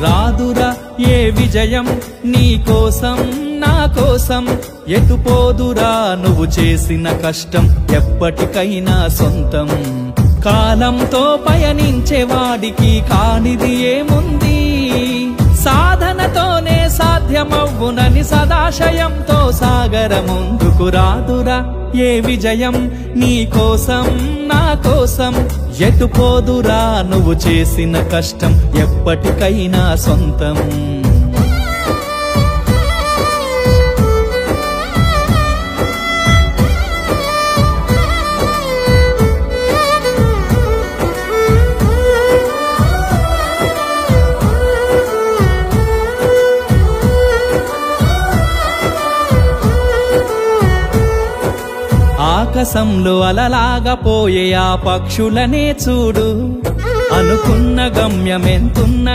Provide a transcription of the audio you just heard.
రాదురా ఏ విజయం నీ కోసం నా కోసం ఎటుపోదురా నువ్వు చేసిన కష్టం ఎప్పటికైనా సొంతం కాలంతో పయనించే వాడికి కానిది ఏముంది సాధనతోనే సాధ్యమవ్వునని సదాశయంతో సాగర ముందుకు రాదురా ఏ విజయం నీ కోసం నా కోసం ఎటుపోదురా నువ్వు చేసిన కష్టం ఎప్పటికైనా సొంతం ఆకాశంలో అలలాగా పోయే ఆ పక్షులనే చూడు అనుకున్న గమ్యమెంతున్న